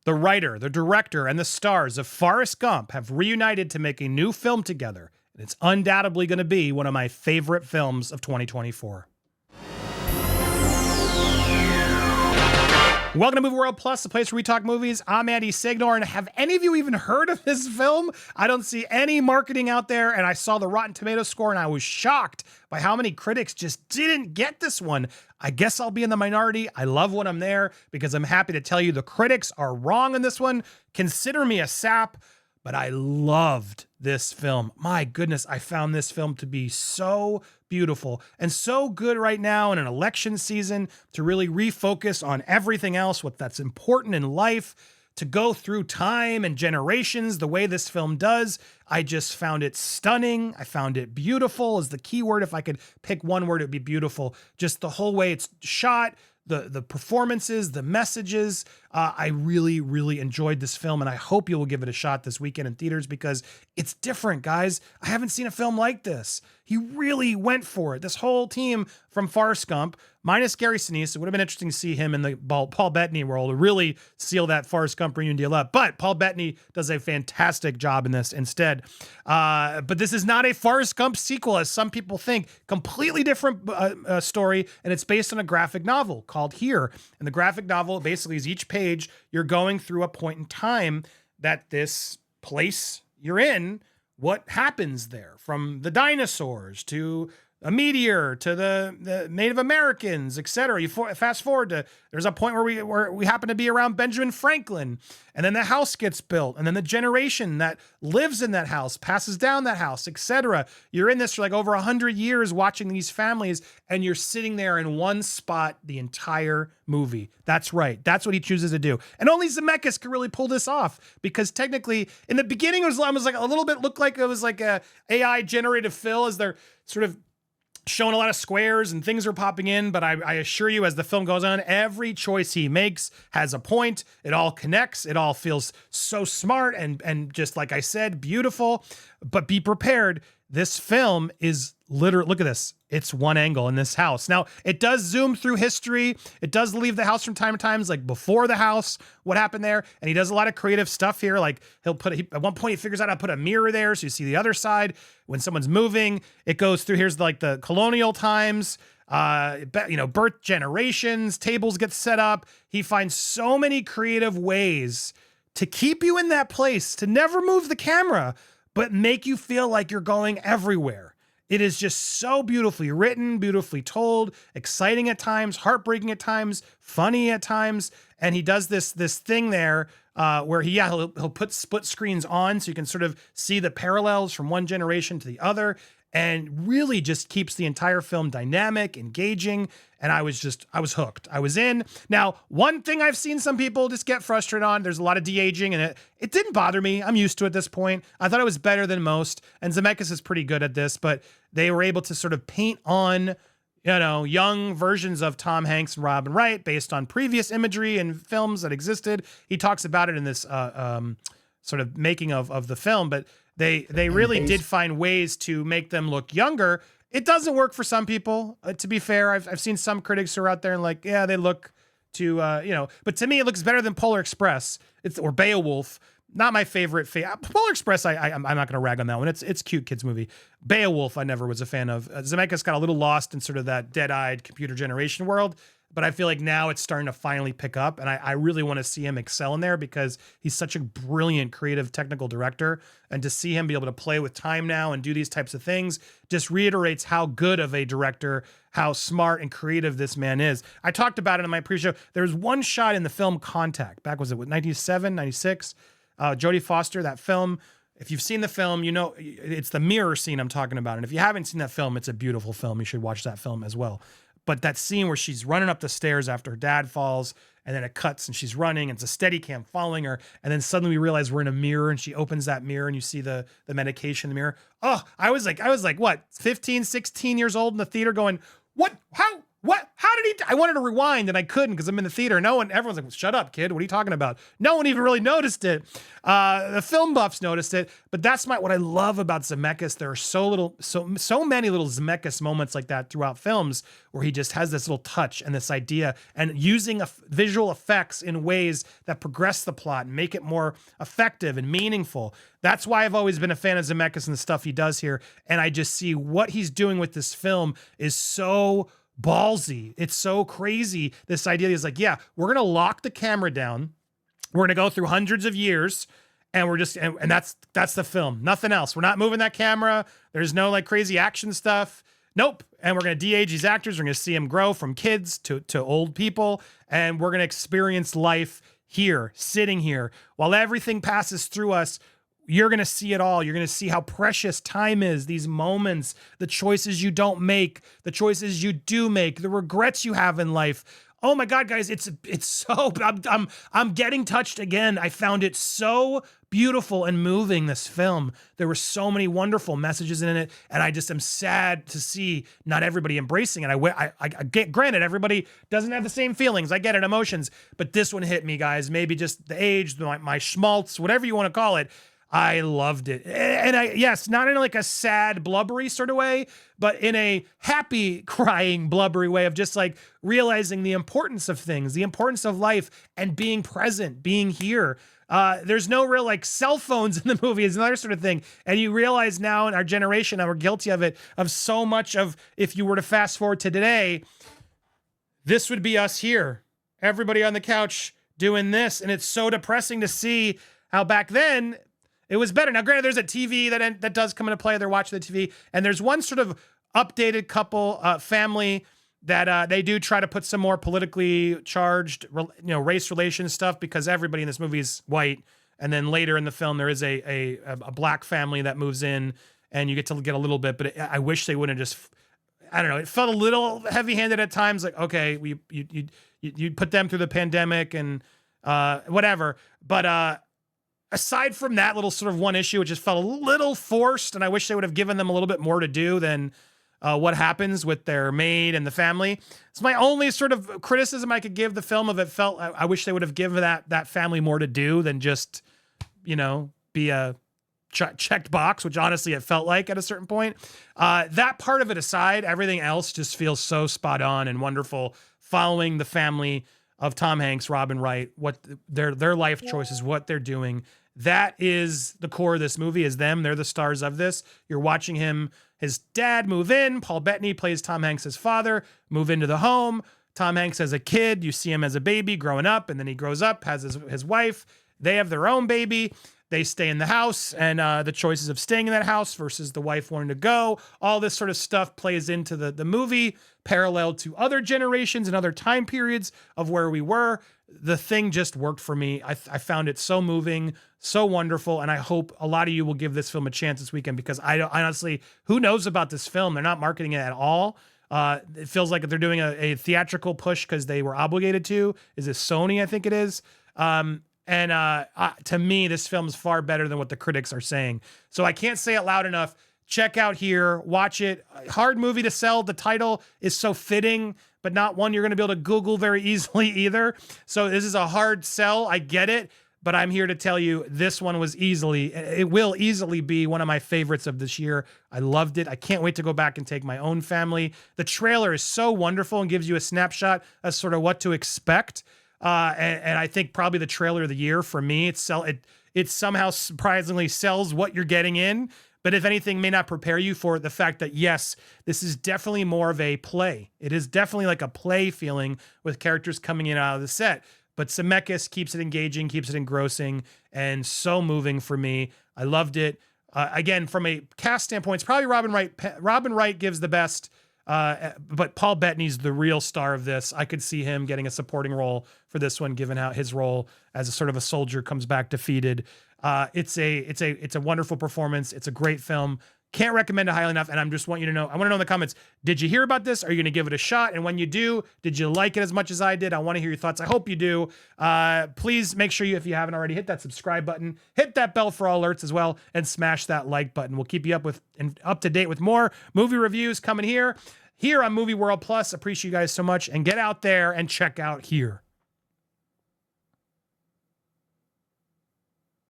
The writer, the director, and the stars of Forrest Gump have reunited to make a new film together, and it's undoubtedly going to be one of my favorite films of 2024. Welcome to Movie World Plus, the place where we talk movies. I'm Andy Signor, and have any of you even heard of this film? I don't see any marketing out there, and I saw the Rotten Tomatoes score, and I was shocked by how many critics just didn't get this one. I guess I'll be in the minority. I love when I'm there, because I'm happy to tell you the critics are wrong on this one. Consider me a sap, but I loved this film. My goodness, I found this film to be so beautiful and so good right now in an election season to really refocus on everything else, what that's important in life, to go through time and generations the way this film does. I just found it stunning. I found it beautiful is the key word. If I could pick one word, it'd be beautiful. Just the whole way it's shot, the performances, the messages. I really, really enjoyed this film, and I hope you will give it a shot this weekend in theaters because it's different, guys. I haven't seen a film like this. He really went for it. This whole team from Forrest Gump, minus Gary Sinise, it would have been interesting to see him in the Paul Bettany role to really seal that Forrest Gump reunion deal up. But Paul Bettany does a fantastic job in this instead. But this is not a Forrest Gump sequel, as some people think. Completely different story, and it's based on a graphic novel called Here. And the graphic novel basically is each page you're going through a point in time that this place you're in, what happens there, from the dinosaurs to a meteor to the Native Americans, etc. You fast forward to there's a point where we happen to be around Benjamin Franklin, and then the house gets built, and then the generation that lives in that house passes down that house, etc. You're in this for like over 100 years watching these families, and you're sitting there in one spot the entire movie. That's right. That's what he chooses to do. And only Zemeckis could really pull this off, because technically in the beginning it was like a little bit looked like it was like a AI generated fill as they're sort of showing a lot of squares and things are popping in, but I assure you, as the film goes on, every choice he makes has a point. It all connects. It all feels so smart and just like I said, beautiful. But be prepared. This film is literally, look at this. It's one angle in this house. Now, it does zoom through history. It does leave the house from time to time, like before the house, what happened there. And he does a lot of creative stuff here. Like at one point he figures out how to put a mirror there so you see the other side. When someone's moving, it goes through, here's like the colonial times, birth generations, tables get set up. He finds so many creative ways to keep you in that place, to never move the camera, but make you feel like you're going everywhere. It is just so beautifully written, beautifully told, exciting at times, heartbreaking at times, funny at times. And he does this thing there where he'll put split screens on so you can sort of see the parallels from one generation to the other, and really just keeps the entire film dynamic, engaging. And I was hooked. I was in. Now, one thing I've seen some people just get frustrated on, there's a lot of de-aging, and it didn't bother me. I'm used to it at this point. I thought it was better than most, and Zemeckis is pretty good at this, but they were able to sort of paint on, young versions of Tom Hanks and Robin Wright based on previous imagery and films that existed. He talks about it in this sort of making of the film, but they really did find ways to make them look younger. It doesn't work for some people, to be fair. I've seen some critics who are out there and like, yeah, they look too, but to me, it looks better than Polar Express or Beowulf. Not my favorite. Polar Express, I'm not going to rag on that one. It's a cute kids movie. Beowulf, I never was a fan of. Zemeckis got a little lost in sort of that dead-eyed computer generation world, but I feel like now it's starting to finally pick up, and I really want to see him excel in there because he's such a brilliant, creative, technical director, and to see him be able to play with time now and do these types of things just reiterates how good of a director, how smart and creative this man is. I talked about it in my pre-show. There's one shot in the film Contact, back, was it 97, 96? Jodie Foster, that film. If you've seen the film, it's the mirror scene I'm talking about. And if you haven't seen that film, it's a beautiful film. You should watch that film as well. But that scene where she's running up the stairs after her dad falls, and then it cuts and she's running, and it's a steady cam following her. And then suddenly we realize we're in a mirror, and she opens that mirror and you see the medication in the mirror. Oh, I was like, what, 15, 16 years old in the theater going, what, how, What? How did he? I wanted to rewind and I couldn't because I'm in the theater. Everyone's like, shut up, kid. What are you talking about? No one even really noticed it. The film buffs noticed it, but that's what I love about Zemeckis. There are so many little Zemeckis moments like that throughout films where he just has this little touch and this idea and using visual effects in ways that progress the plot and make it more effective and meaningful. That's why I've always been a fan of Zemeckis and the stuff he does here. And I just see what he's doing with this film is so ballsy. It's so crazy. This idea is like, yeah, we're going to lock the camera down. We're going to go through hundreds of years and we're just, and that's the film. Nothing else. We're not moving that camera. There's no like crazy action stuff. Nope. And we're going to de-age these actors. We're going to see them grow from kids to old people. And we're going to experience life here, sitting here while everything passes through us. You're going to see it all. You're going to see how precious time is, these moments, the choices you don't make, the choices you do make, the regrets you have in life. Oh my God, guys, it's so, I'm getting touched again. I found it so beautiful and moving, this film. There were so many wonderful messages in it, and I just am sad to see not everybody embracing it. I get, granted, everybody doesn't have the same feelings. I get it, emotions, but this one hit me, guys. Maybe just the age, my schmaltz, whatever you want to call it. I loved it. And yes, not in like a sad, blubbery sort of way, but in a happy, crying, blubbery way of just like realizing the importance of things, the importance of life and being present, being here. There's no real like cell phones in the movie is another sort of thing. And you realize now in our generation, and we're guilty of it, of so much of, if you were to fast forward to today, this would be us here. Everybody on the couch doing this. And it's so depressing to see how back then, it was better. Now, granted, there's a TV that does come into play. They're watching the TV. And there's one sort of updated couple, family that they do try to put some more politically charged, race relations stuff because everybody in this movie is white. And then later in the film, there is a black family that moves in and you get to get a little bit. But I wish they wouldn't just, I don't know. It felt a little heavy-handed at times. Like, okay, you put them through the pandemic and whatever. But aside from that little sort of one issue, it just felt a little forced, and I wish they would have given them a little bit more to do than what happens with their maid and the family. It's my only sort of criticism I could give the film of it. Felt I wish they would have given that family more to do than just, be a checked box, which honestly it felt like at a certain point. That part of it aside, everything else just feels so spot on and wonderful, following the family of Tom Hanks, Robin Wright, what their life choices, what they're doing. That is the core of this movie, is them. They're the stars of this. You're watching his dad move in. Paul Bettany plays Tom Hanks' father, move into the home. Tom Hanks as a kid, you see him as a baby growing up, and then he grows up, has his wife. They have their own baby. They stay in the house, and the choices of staying in that house versus the wife wanting to go. All this sort of stuff plays into the movie, parallel to other generations and other time periods of where we were. The thing just worked for me. I found it so moving, so wonderful, and I hope a lot of you will give this film a chance this weekend because I honestly, who knows about this film? They're not marketing it at all. It feels like they're doing a theatrical push because they were obligated to. Is it Sony? I think it is. To me, this film is far better than what the critics are saying. So I can't say it loud enough. Check out here, watch it. Hard movie to sell. The title is so fitting, but not one you're going to be able to Google very easily either. So this is a hard sell. I get it, but I'm here to tell you this one it will easily be one of my favorites of this year. I loved it. I can't wait to go back and take my own family. The trailer is so wonderful and gives you a snapshot of sort of what to expect. And I think probably the trailer of the year for me, it somehow surprisingly sells what you're getting in, but if anything, may not prepare you for the fact that, yes, this is definitely more of a play. It is definitely like a play feeling with characters coming in and out of the set, but Zemeckis keeps it engaging, keeps it engrossing, and so moving for me. I loved it. Again, from a cast standpoint, it's probably Robin Wright. Robin Wright gives the best. But Paul Bettany's the real star of this. I could see him getting a supporting role for this one, given how his role as a sort of a soldier comes back defeated. It's a wonderful performance. It's a great film. Can't recommend it highly enough. And I want to know in the comments, did you hear about this? Are you going to give it a shot? And when you do, did you like it as much as I did? I want to hear your thoughts. I hope you do. Please make sure if you haven't already, hit that subscribe button, hit that bell for all alerts as well, and smash that like button. We'll keep you up to date with more movie reviews coming here. here on Movie World Plus. Appreciate you guys so much, and get out there and check out Here.